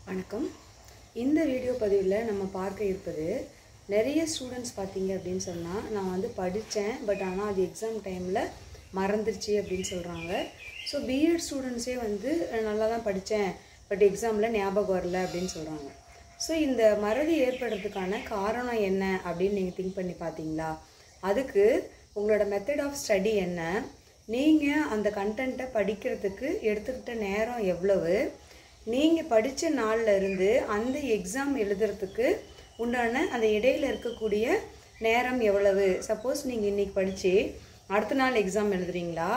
வணக்கம். இந்த வீடியோ பதிவில் நம்ம பார்க்க இருப்பது நிறைய ஸ்டூடெண்ட்ஸ் பார்த்தீங்க அப்படின்னு சொன்னால் நான் வந்து படித்தேன் ஆனால் அது எக்ஸாம் டைமில் மறந்துருச்சு அப்படின்னு சொல்கிறாங்க. ஸோ பிஎட் ஸ்டூடெண்ட்ஸே வந்து நல்லா தான் படித்தேன் எக்ஸாமில் ஞாபகம் வரல அப்படின்னு சொல்கிறாங்க. ஸோ இந்த மறதி ஏற்படுறதுக்கான காரணம் என்ன அப்படின்னு நீங்கள் திங்க் பண்ணி பார்த்தீங்களா? அதுக்கு உங்களோட மெத்தட் ஆஃப் ஸ்டடி என்ன, நீங்கள் அந்த கண்டென்ட்டை படிக்கிறதுக்கு எடுத்துக்கிட்ட நேரம் எவ்வளவு, நீங்கள் படித்த நாளில் இருந்து அந்த எக்ஸாம் எழுதுறதுக்கு உண்டான அந்த இடையில் இருக்கக்கூடிய நேரம் எவ்வளவு. சப்போஸ் நீங்கள் இன்றைக்கி படித்து அடுத்த நாள் எக்ஸாம் எழுதுறீங்களா,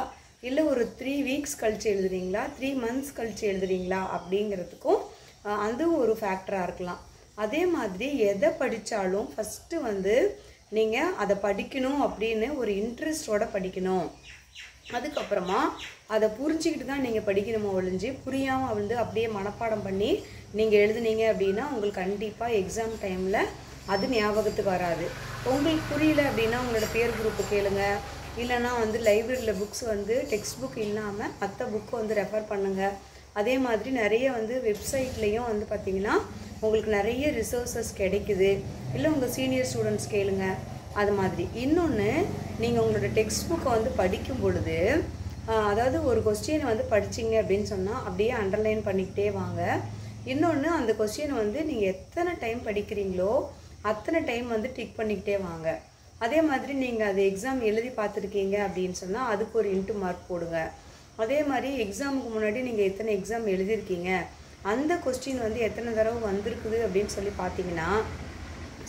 இல்லை ஒரு 3 வீக்ஸ் கழித்து எழுதுறீங்களா, 3 மந்த்ஸ் கழித்து எழுதுறீங்களா அப்படிங்கிறதுக்கும் அதுவும் ஒரு ஃபேக்டராக இருக்கலாம். அதே மாதிரி எதை படித்தாலும் ஃபஸ்ட்டு வந்து நீங்கள் அதை படிக்கணும் அப்படின்னு ஒரு இன்ட்ரெஸ்டோடு படிக்கணும். அதுக்கப்புறமா அதை புரிஞ்சிக்கிட்டு தான் நீங்கள் படிக்கணுமோ ஒழிஞ்சு புரியாமல் வந்து அப்படியே மனப்பாடம் பண்ணி நீங்கள் எழுதுனீங்க அப்படின்னா உங்களுக்கு கண்டிப்பாக எக்ஸாம் டைமில் அது ஞாபகத்துக்கு வராது. உங்களுக்கு புரியல அப்படின்னா உங்களோட பேர் குரூப்பு கேளுங்க, இல்லைனா வந்து லைப்ரரியில் புக்ஸ் வந்து டெக்ஸ்ட் புக் இல்லாமல் மற்ற புக்கு வந்து ரெஃபர் பண்ணுங்கள். அதே மாதிரி நிறைய வந்து வெப்சைட்லேயும் வந்து பார்த்திங்கன்னா உங்களுக்கு நிறைய ரிசோர்ஸஸ் கிடைக்குது. இல்லை உங்கள் சீனியர் ஸ்டூடெண்ட்ஸ் கேளுங்க. அது மாதிரி இன்னொன்று, நீங்கள் உங்களோட டெக்ஸ்ட் புக்கை வந்து படிக்கும் பொழுது அதாவது ஒரு கொஸ்டினை வந்து படிச்சிங்க அப்படின்னு சொன்னால் அப்படியே அண்டர்லைன் பண்ணிக்கிட்டே வாங்க. இன்னொன்று, அந்த கொஸ்டினை வந்து நீங்கள் எத்தனை டைம் படிக்கிறீங்களோ அத்தனை டைம் வந்து டிக் பண்ணிக்கிட்டே வாங்க. அதே மாதிரி நீங்கள் அது எக்ஸாம் எழுதி பார்த்துருக்கீங்க அப்படின்னு சொன்னால் அதுக்கு ஒரு இன்ட்டு மார்க் போடுங்க. அதே மாதிரி எக்ஸாமுக்கு முன்னாடி நீங்கள் எத்தனை எக்ஸாம் எழுதியிருக்கீங்க, அந்த கொஸ்டின் வந்து எத்தனை தடவை வந்திருக்குது அப்படின்னு சொல்லி பார்த்தீங்கன்னா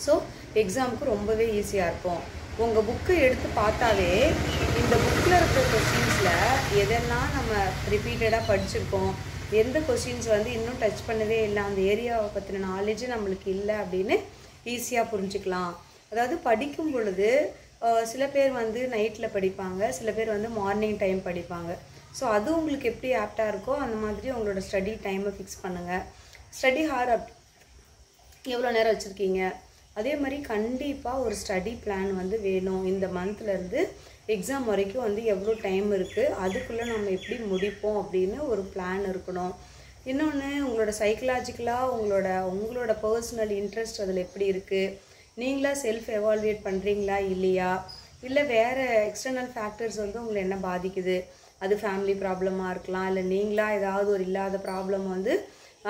ஸோ எக்ஸாமுக்கு ரொம்பவே ஈஸியாக இருக்கும். உங்கள் புக்கை எடுத்து பார்த்தாவே இந்த புக்கில் இருக்கிற கொஸ்டின்ஸில் எதெல்லாம் நம்ம ரிப்பீட்டடாக படிச்சிருக்கோம், எந்த கொஸ்டின்ஸ் வந்து இன்னும் டச் பண்ணவே இல்லை, அந்த ஏரியாவை பற்றின நாலேஜ் நம்மளுக்கு இல்லை அப்படின்னு ஈஸியாக புரிஞ்சுக்கலாம். அதாவது படிக்கும் பொழுது சில பேர் வந்து நைட்டில் படிப்பாங்க, சில பேர் வந்து மார்னிங் டைம் படிப்பாங்க. ஸோ அது உங்களுக்கு எப்படி ஆப்டாக இருக்கோ அந்த மாதிரி உங்களோட ஸ்டடி டைமை ஃபிக்ஸ் பண்ணுங்கள். ஸ்டடி ஹார் எவ்வளோ நேரம் வச்சுருக்கீங்க, அதே மாதிரி கண்டிப்பாக ஒரு ஸ்டடி பிளான் வந்து வேணும். இந்த மந்த்லேருந்து எக்ஸாம் வரைக்கும் வந்து எவ்வளோ டைம் இருக்குது, அதுக்குள்ளே நம்ம எப்படி முடிப்போம் அப்படின்னு ஒரு பிளான் இருக்கணும். இன்னொன்று, உங்களோட சைக்கலாஜிக்கலாக உங்களோட பர்சனல் இன்ட்ரெஸ்ட் அதில் எப்படி இருக்குது, நீங்களா செல்ஃப் எவால்வேட் பண்ணுறீங்களா இல்லையா, இல்லை வேறு எக்ஸ்டர்னல் ஃபேக்டர்ஸ் வந்து உங்களை என்ன பாதிக்குது, அது ஃபேமிலி ப்ராப்ளமாக இருக்கலாம், இல்லை நீங்களா ஏதாவது ஒரு இல்லாத ப்ராப்ளம் வந்து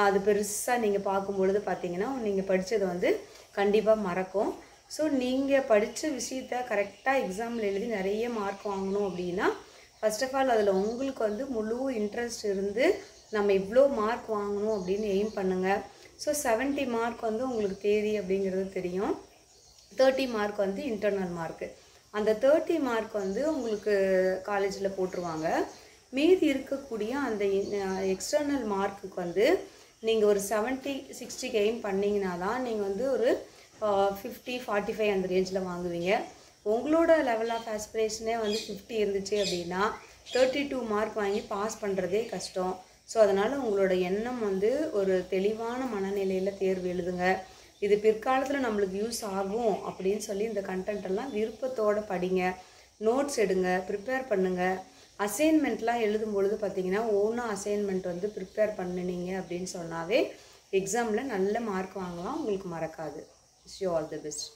அது பெருசாக நீங்கள் பார்க்கும்பொழுது பார்த்தீங்கன்னா நீங்கள் படித்ததை வந்து கண்டிப்பாக மறக்கும். ஸோ நீங்கள் படித்த விஷயத்த கரெக்டாக எக்ஸாமில் எழுதி நிறைய மார்க் வாங்கணும் அப்படின்னா ஃபர்ஸ்ட் ஆஃப் ஆல் அதில் உங்களுக்கு வந்து முழு இன்ட்ரெஸ்ட் இருந்து நம்ம இவ்வளோ மார்க் வாங்கணும் அப்படின்னு எய்ம் பண்ணுங்கள். ஸோ 70 மார்க் வந்து உங்களுக்கு தேதி அப்படிங்கிறது தெரியும். 30 மார்க் வந்து இன்டர்னல் மார்க்கு. அந்த 30 மார்க் வந்து உங்களுக்கு காலேஜில் போட்டுருவாங்க. மீதி இருக்கக்கூடிய அந்த எக்ஸ்டர்னல் மார்க்குக்கு வந்து நீங்கள் ஒரு 70-60 எய்ம் பண்ணிங்கன்னா தான் நீங்கள் வந்து ஒரு 50-45 அந்த ரேஞ்சில் வாங்குவீங்க. உங்களோட லெவல் ஆஃப் ஆஸ்பிரேஷனே வந்து 50 இருந்துச்சு அப்படின்னா 32 மார்க் வாங்கி பாஸ் பண்ணுறதே கஷ்டம். ஸோ அதனால் உங்களோட எண்ணம் வந்து ஒரு தெளிவான மனநிலையில் தேர்வு எழுதுங்க. இது பிற்காலத்தில் நம்மளுக்கு யூஸ் ஆகும் அப்படின்னு சொல்லி இந்த கண்டென்ட்டெல்லாம் விருப்பத்தோடு படிங்க. நோட்ஸ் எடுங்க, ப்ரிப்பேர் பண்ணுங்கள். அசைன்மெண்ட்லாம் எழுதும் பொழுது பார்த்தீங்கன்னா ஓனாக அசைன்மெண்ட் வந்து ப்ரிப்பேர் பண்ணினீங்க அப்படின்னு சொன்னாவே எக்ஸாமில் நல்ல மார்க் வாங்கலாம், உங்களுக்கு மறக்காது. Wish you all the best.